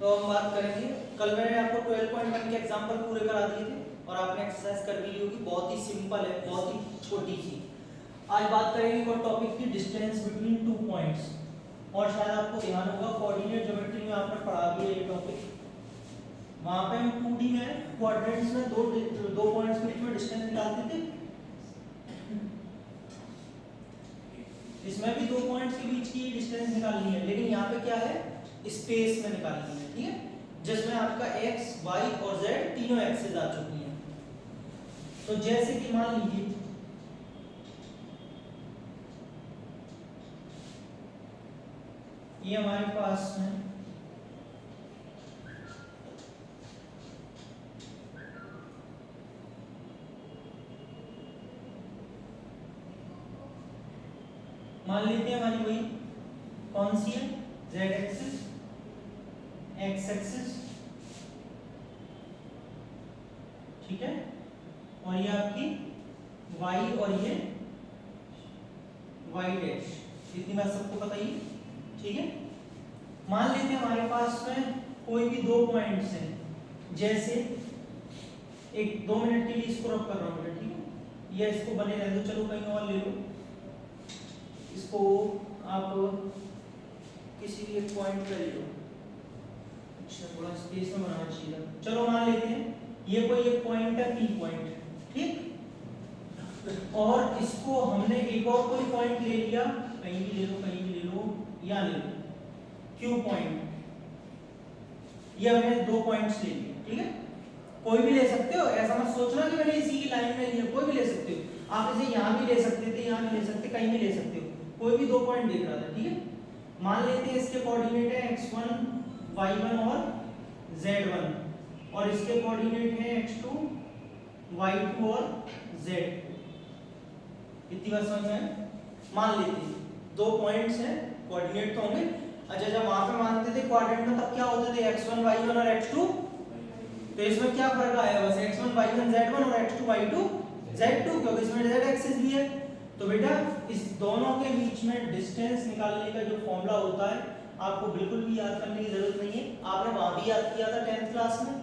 तो हम बात करेंगे, कल मैंने आपको 12.1 के एग्जांपल पूरे करा दिए थे और आपने एक्सरसाइज कर भी ली होगी। बहुत ही सिंपल है, बहुत ही छोटी सी। आज बात करेंगे वो टॉपिक की डिस्टेंस बिटवीन टू पॉइंट्स। और शायद आपको ध्यान होगा कोऑर्डिनेट ज्योमेट्री में आपने पढ़ा भी है ये टॉपिक। वहां पे हम 2D में कोऑर्डिनेट्स में दो पॉइंट्स के बीच में डिस्टेंस निकालते थे। इसमें भी दो पॉइंट्स के बीच की डिस्टेंस निकालनी है, लेकिन यहाँ पे क्या है, स्पेस में निकालनी है। ठीक है, जिसमें आपका x, y और z तीनों एक्सेस आ चुकी हैं। तो जैसे कि मान लीजिए ये हमारे पास में मान लेते हैं हमारी वही कौन सी है, z एक्सिस, x एक्सिस, ठीक है, और ये आपकी y और ये y डैश। इतनी बात सबको पता ही, ठीक है। मान लेते हैं हमारे पास में कोई भी दो पॉइंट्स हैं, जैसे एक 2 मिनट के लिए इसको रब कर रहा हूं मैं, ठीक है, या इसको बने रहने दो, चलो कहीं और ले लो इसको, आप किसी भी एक पॉइंट पे ले लो। अच्छा, थोड़ा स्पेस में बनाना चाहिए। चलो मान लेते हैं ये कोई एक पॉइंट है, P पॉइंट, ठीक, और इसको हमने एक और कोई पॉइंट ले लिया, कहीं भी ले लो, कहीं भी ले लो, या ले लो Q पॉइंट। ये हमने दो पॉइंट्स ले लिए, ठीक है। कोई भी ले सकते हो, ऐसा मत सोचना कि मैंने इसी की लाइन में लिया, कोई भी ले सकते हो। आप इसे यहाँ भी ले सकते थे, यहाँ भी ले सकते, कहीं भी ले सकते हो, कोई भी दो पॉइंट देख रहा था, ठीक है। मान लेते हैं इसके कोऑर्डिनेट है x1, y1 और z1, और इसके कोऑर्डिनेट है x2, y2 और z। इतनी बात समझ में आए? मान लेते हैं दो पॉइंट्स हैं, कोऑर्डिनेट तो होंगे। अच्छा, जब वहां पे मानते थे कोऑर्डिनेट में, तब क्या होते थे, x1 y1 और x2। तो इसमें क्या फर्क आया, बस x1 y1 z1 और x2 y2 z2, क्योंकि इसमें z एक्सिस भी है। तो बेटा इस दोनों के बीच में डिस्टेंस निकालने का जो फॉर्मूला होता है, आपको बिल्कुल भी याद करने की जरूरत नहीं है। आपने वहां भी याद किया था 10th क्लास में,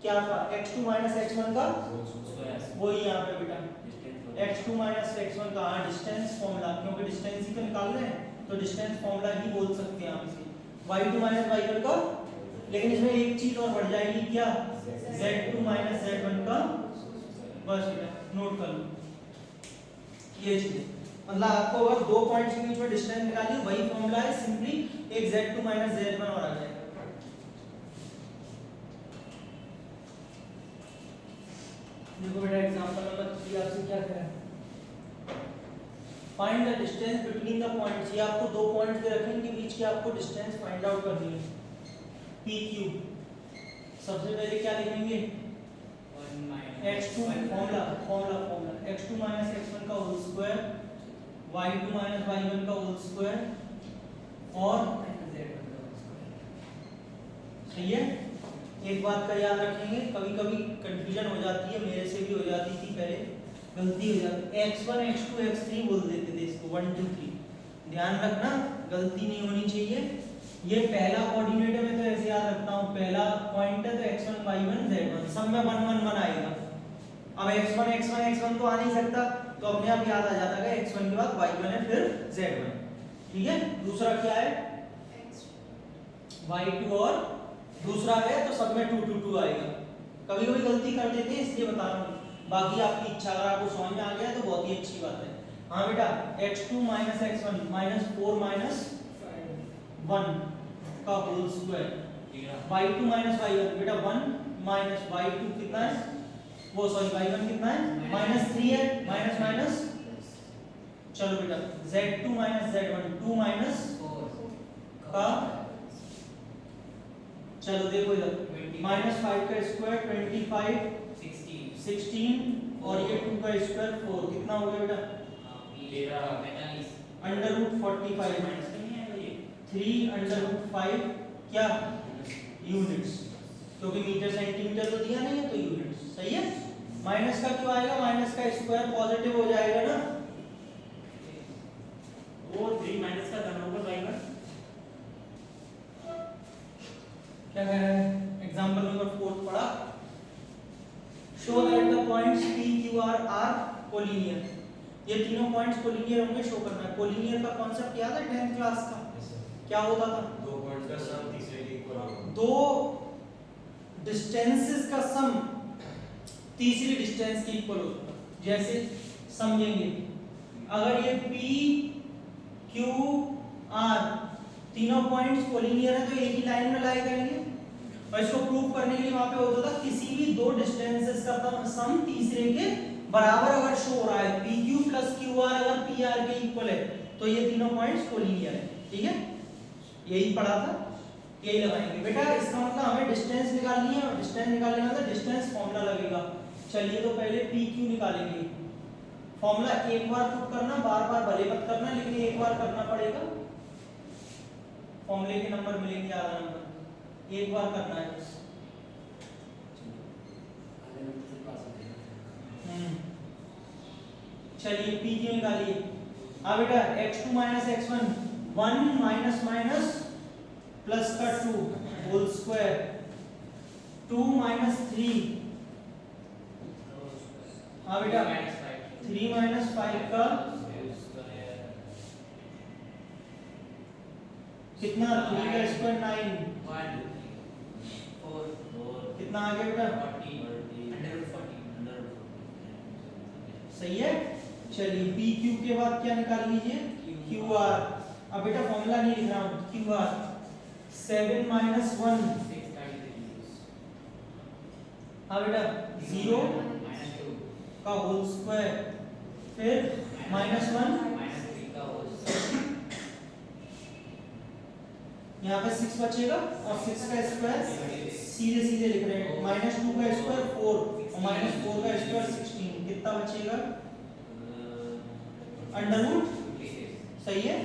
क्या था, x2 x1 का वही यहाँ पे बेटा x2 x1 का डिस्टेंस फॉर्मूला, क्योंकि डिस्टेंस ही तो निकालना है, तो डिस्टेंस फॉर्मूला ही बोल सकते हैं आप इसे, y2 y1 का। लेकिन इसमें एक चीज और बढ़ जाएगी, क्या, z2 z1 का। बस बेटा नोट कर लो ये चीज, मतलब आपको अगर दो पॉइंट्स के बीच में डिस्टेंस निकालनी है, वही फॉर्मूला है, सिंपली एक z2 z1 और आ जाएगा। देखो बेटा एग्जांपल नंबर 3 आपसे क्या कह रहा है, find the distance between the points. ये आपको दो पॉइंट्स दे रखे हैं, इनके बीच की आपको डिस्टेंस फाइंड आउट करनी है, PQ। सबसे पहले क्या लिखेंगे, x2 फॉर्मूला x2 x1 का होल स्क्वायर, y2 y1 का होल स्क्वायर, और सही है। एक बात का याद रखेंगे, कभी कभी कंफ्यूजन हो जाती है, मेरे से भी हो जाती थी पहले, गलती हो जाती है, x1 x2 x3 बोल देते थे इसको, 1 2 3। ध्यान रखना, गलती नहीं होनी चाहिए। ये पहला कोऑर्डिनेट है, मैं तो ऐसे याद रखता हूँ, पहला पॉइंट है तो x1 y1 z1, सब में 1 1 1 आएगा। अब x1 तो आ नहीं सकता, तो अपने आप याद आ जाता है x1 के बाद y1 है, फिर z1, ठीक है। दूसरा क्या है, y2, और दूसरा है तो सब में 2 2 2 आएगा। कभी कभी गलती कर देते हैं, इसलिए बता रहा हूँ, बाकी आपकी इच्छा, अगर आपको समझ में आ गया तो बहुत ही अच्छी बात है। हाँ बेटा, x2 x1 -4 -1 का होल स्क्वायर, y2 y1 बेटा 1 y2 कितना है, वो सॉरी y1 कितना है, -3 है, माइनस माइनस, चलो बेटा z2 z1 2 का, चलो देखो इधर -5 का स्क्वायर 25 16 और ये 2 का स्क्वायर 4, कितना हो गया बेटा, √45 3√5 क्या, यूनिट्स, क्योंकि मीटर सेंटीमीटर तो दिया नहीं है, तो यूनिट्स, सही है। माइनस का क्यों आएगा, माइनस का स्क्वायर पॉजिटिव हो जाएगा ना, वो 3 माइनस का धन होगा y1, क्या कह रहा है? एग्जांपल नंबर 4 पढ़ा, show that the points p q r are collinear. ये तीनों पॉइंट्स कोलिनियर होंगे, शो करना है। कोलिनियर का कॉन्सेप्ट याद है 10th क्लास का? क्या होता था? दो पॉइंट्स का सम तीसरे के इक्वल होगा। दो डिस्टेंसेस का सम तीसरी डिस्टेंस के इक्वल होता है। जैसे समझेंगे, अगर ये p q r तीनों पॉइंट्स कोलिनियर है तो एक ही लाइन में लाई करेंगे। और इसको प्रूव करने के लिए वहां पे होता था किसी भी दो डिस्टेंसेस का सम तीसरे के बराबर अगर शो हो रहा है, PQ प्लस QR अगर PR के इक्वल है तो ये तीनों पॉइंट्स कोलिनियर है। ठीक है, यही पढ़ा था, यही लगाएंगे बेटा। इसका मतलब हमें डिस्टेंस निकालनी है, और डिस्टेंस निकालने का डिस्टेंस फॉर्मूला लगेगा। चलिए तो पहले PQ निकालेंगे। फॉर्मूला एक बार पुट करना, बार बार भले मत करना, लेकिन एक बार करना पड़ेगा। फॉर्मूले के नंबर मिलेंगे, आधा नंबर एक बार करना है बस। चलिए PQ निकालिए। हाँ बेटा, x2 minus x1 1 minus minus plus का 2 होल स्क्वायर 2 माइनस 3। हाँ बेटा 3 माइनस 5 का कितना, 3 का स्क्वायर 9 कितना आ गया बेटा, सही है। चलिए PQ के बाद क्या निकाल लीजिए, QR। अब बेटा फॉर्मूला नहीं लिख रहा हूं, QR 7 माइनस 1। हाँ बेटा 0 का होल स्क्वायर फिर माइनस 1, यहाँ पे 6 बचेगा और 6 का स्क्वायर सीधे सीधे लिख रहे हैं, माइनस 2 का स्क्वायर 4 और माइनस 4 का स्क्वायर 16। कितना बचेगा, अंडर रूट। सही है,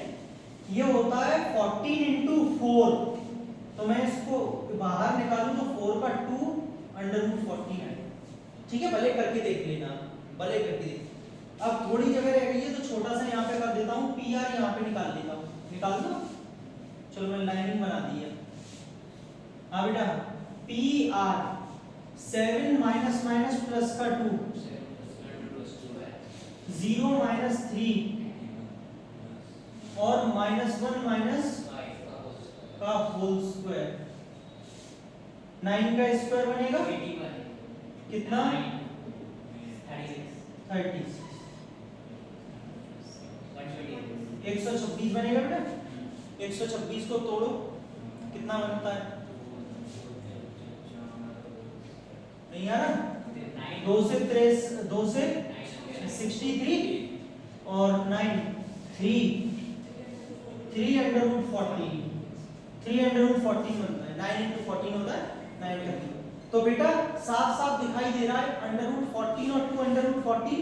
ये होता है 14 इंटू 4। तो मैं इसको बाहर निकालूं तो 4 का 2 अंडर रूट 14 है। ठीक है, भले करके देख लेना, भले करके देख। अब थोड़ी जगह रह गई है तो छोटा सा यहाँ पे कर देता हूँ, PR यहाँ पे निकाल देता हूँ। निकाल दो, चलो मैं लाइनिंग बना दी है। हाँ बेटा PR 7 माइनस माइनस प्लस का 2 0 माइनस 3 और माइनस 1 माइनस का होल स्क्वायर 9 का स्क्वायर बनेगा कितना, 36 126 बनेगा बेटा। 126 को तोड़ो कितना बनता है, नहीं आ रहा, 2 से 63 और 9 3 अंडर रूट 14 3 अंडर रूट 14 बनता है। 9 इंटू 14 होता है 9 का 3। तो बेटा साफ साफ दिखाई दे रहा है अंडर रूट 14 और 2 अंडर रूट 14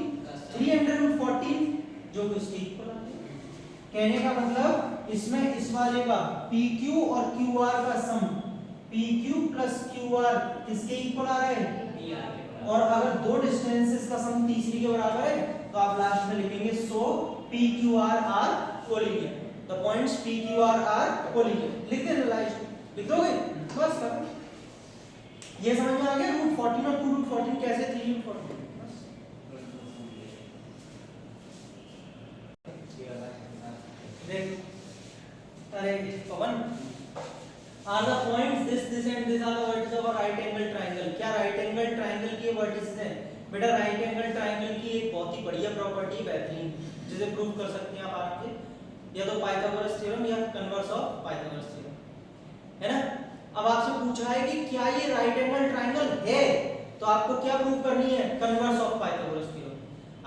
3 अंडर रूट 14 जो कि इसके इक्वल आते हैं। कहने का मतलब इसमें इस वाले का PQ और QR का सम PQ प्लस QR किसके इक्वल आ रहा है, और अगर दो डिस्टेंसेस का सम तीसरी के बराबर है तो आप लास्ट में लिखेंगे so PQR are collinear. The points PQR are collinear लिख देना, लास्ट लिख दोगे बस कर। ये समझ में आ गया, रूट 14 और 2 रूट 14 कैसे 3 रूट 14 अरे पवन are the points this and this are the vertices of a right angle triangle। क्या right angle triangle की vertices हैं बेटा? right angle triangle की एक बहुत ही बढ़िया प्रॉपर्टी बेहतरीन जिसे प्रूव कर सकते हैं आप आराम से, या तो पाइथागोरस थ्योरम या कन्वर्स ऑफ पाइथागोरस थ्योरम, है ना। अब आपसे पूछा है कि क्या ये राइट एंगल ट्रायंगल है, तो आपको क्या प्रूव करनी है, कन्वर्स ऑफ पाइथागोरस थ्योरम।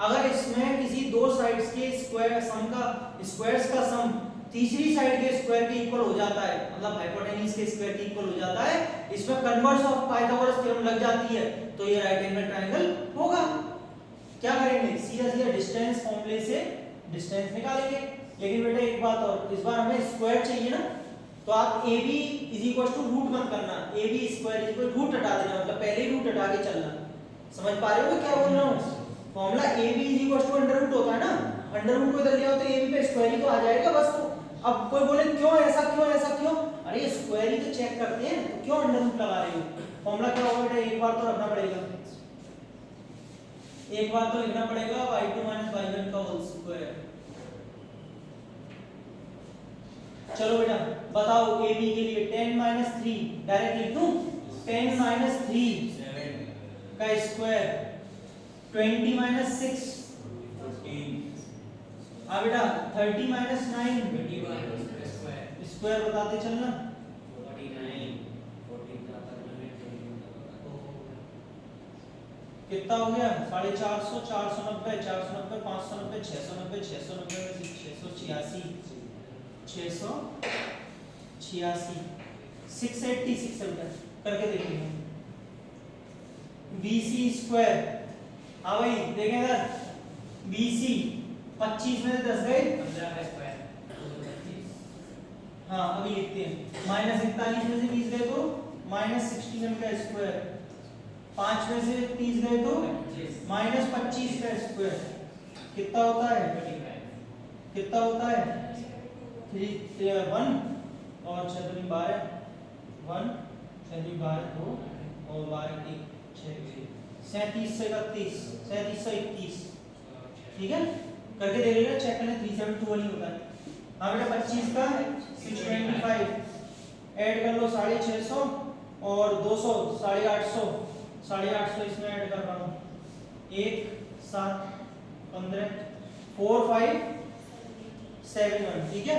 अगर इसमें किसी दो साइड्स के स्क्वायर्स का सम तीसरी साइड के स्क्वायर के इक्वल हो जाता है, मतलब हाइपोटेन्यूज के स्क्वायर के इक्वल हो जाता है, इसमें कन्वर्स ऑफ पाइथागोरस थ्योरम लग जाती है, तो ये राइट एंगल ट्रायंगल होगा। क्या करेंगे, सीधा सीधा डिस्टेंस फॉर्मूले से डिस्टेंस निकालेंगे। लेकिन बेटा एक बात और, इस बार हमें स्क्वायर चाहिए ना, तो आप AB रूट मत करना, AB² रूट हटा देना, मतलब पहले ही रूट हटा के चलना। समझ पा रहे हो क्या बोल रहा हूँ? फॉर्मूला AB अंडर रूट होता है ना, अंडर रूट को इधर ले आओ तो AB पे स्क्वायर ही तो आ जाएगा बस। तो अब कोई बोले क्यों ऐसा क्यों, अरे स्क्वायर ही तो चेक चेक करते हैं तो क्यों अंडर रूट लगा रहे हो? फॉर्मूला क्या होगा बेटा? एक बार तो रखना पड़ेगा, एक बार तो लिखना पड़ेगा y2 y1 का होल स्क्वायर। चलो बेटा बताओ ab के लिए 10 - 3 डायरेक्ट लिख दूं? 10 - 3 का स्क्वायर 20 - 6 आ बेटा 30 - 9 स्क्वायर बताते चलना। कितना हो गया? 450, 490, 490, 590, 690, 690 में से 686, 686, 686 करके देखेंगे। BC स्क्वायर, हाँ भाई देखें इधर, BC 25 में से 10 गए, 15 का स्क्वायर हाँ अभी लिखते हैं। -41 में से 20 गए तो -61 का स्क्वायर, 5 में से 30 गए तो -25 का स्क्वायर कितना होता है? 25 कितना होता है? 3 1 और 6 दूनी 12, 1 6 दूनी 12 2 और 12 1 6 37 से 31, 37 से 21, ठीक है करके देख लेना, चेक करना 372 नहीं होता है। हाँ बेटा 25 का 625 ऐड कर लो 650 और 200 850, 850 इसमें ऐड कर रहा हूँ 1 7 15 4 5 7 1, ठीक है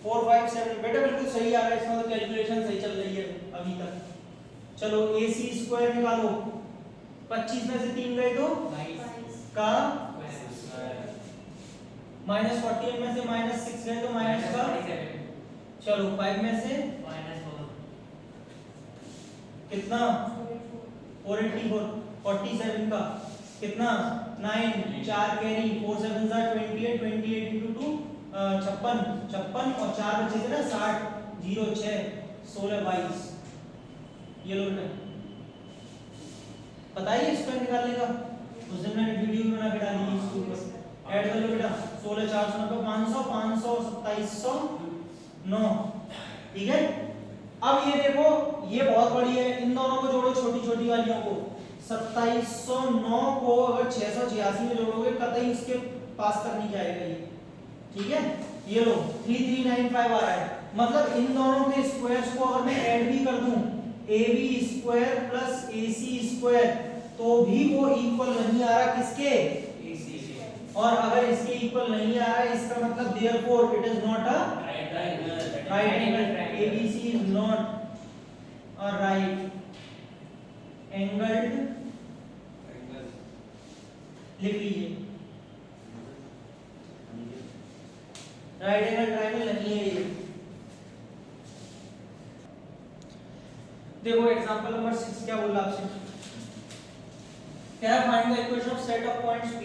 4 5 7 बेटा बिल्कुल सही आ रहा है, इसमें तो कैलकुलेशन सही चल रही है अभी तक। चलो AC स्क्वायर निकालो, 25 में से 3 गए तो 22 का -48 में से -6 गए तो माइनस का, चलो 5 में से कितना 484, 47 का कितना 9 4 कैरी 4 7 28, 28 into 2 56 56 और 4 बचे थे ना 60 0 6 16 22, ये लो बेटा बताइए इसको निकालने का, उस दिन मैंने वीडियो बना के डाली है इसके ऊपर, ऐड कर लो बेटा 16 490 500 500 2700 9, ठीक है। अब ये देखो ये बहुत बड़ी है, इन दोनों को जोड़ो छोटी छोटी वालियों को, 2709 को अगर 686 में जोड़ोगे कतई इसके पास तक नहीं जाएगा ये, ठीक है ये लो 3395 आ रहा है, मतलब इन दोनों के स्क्वायर्स को अगर मैं ऐड भी कर दूं AB square plus AC square तो भी वो इक्वल नहीं आ रहा किसके? और अगर इसके इक्वल नहीं आ रहा है इसका मतलब therefore it is not a right angle, ABC is not a right angled, लिख लीजिए राइट एंगल ट्रायंगल नहीं है ये। देखो एग्जांपल नंबर 6 क्या बोला आपसे, क्या find the equation of set of points P।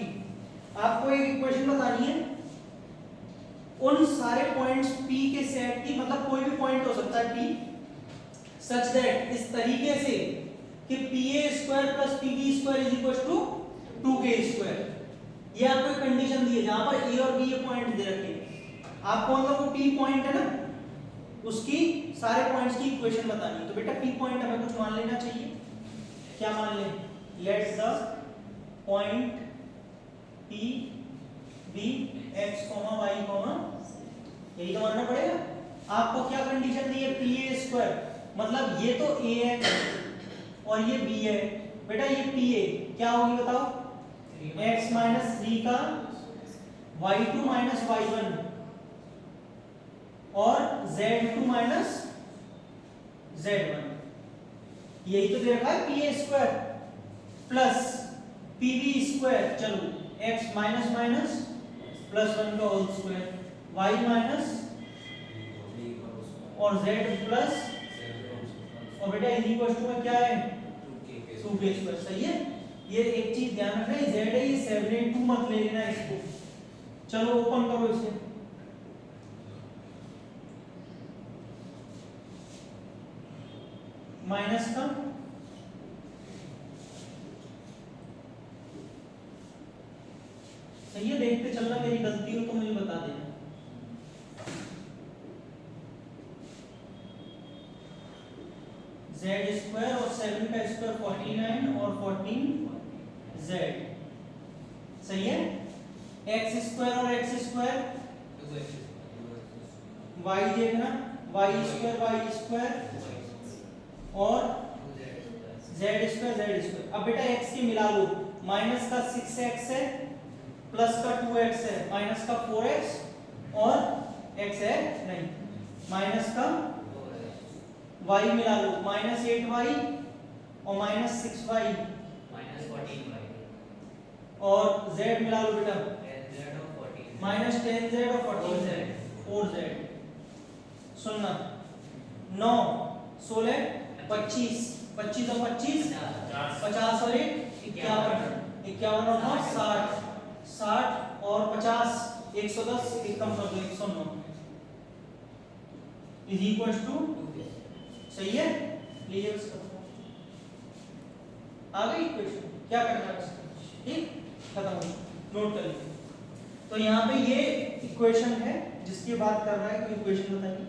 आपको एक इक्वेशन बतानी है उन सारे पॉइंट्स P के सेट की, मतलब कोई भी पॉइंट हो सकता है P सच दैट इस तरीके से कि PA square plus PB square is equal to 2K square. ये आपको एक कंडीशन दी है जहां पर A और B ये पॉइंट दे रखे हैं, आपको मतलब वो P पॉइंट है ना उसकी सारे पॉइंट्स की इक्वेशन बतानी है। तो बेटा P पॉइंट हमें कुछ मान लेना चाहिए, क्या मान लें? Let's the point P B x, y, यही तो मानना पड़ेगा। आपको क्या कंडीशन दी है? PA स्क्वायर, मतलब ये तो A है और ये B है, बेटा ये PA क्या होगी बताओ? x - 3 का y2 - y1 और z2 - z1, यही तो दे रखा है PA square plus PB square, चलो x माइनस प्लस 1 का होल स्क्वायर, y माइनस और z प्लस, और बेटा इज इक्वल टू में क्या है? 2k स्क्वायर, सही है। ये एक चीज ध्यान रखना, z है ये 782 मत ले लेना इसको। चलो ओपन करो इसे, माइनस का सही है, देखते चलना, मेरी गलती हो तो मुझे बता देना। z स्क्वायर और 7 का स्क्वायर 49 और 14 z। सही है। x स्क्वायर और x स्क्वायर y देखना, y स्क्वायर और z स्क्वायर। अब बेटा x की मिला लो, माइनस का 6x है, प्लस का 2x है, माइनस का 4x और x है नहीं, माइनस का y मिला लो, माइनस 8y और माइनस 6y और z मिला लो बेटा, माइनस 10z और 4z। सुनना, 9 16 25 25 और 25 50 और 51 51 और 9 60 60 और 50 110 एक कम कर दो 109 इज इक्वल टू। सही है। लीजिए उसका आ गई इक्वेशन, क्या करना है उसका, ठीक, खत्म हो, नोट कर लीजिए। तो यहाँ पे ये इक्वेशन है जिसकी बात कर रहा है, कोई इक्वेशन बताइए।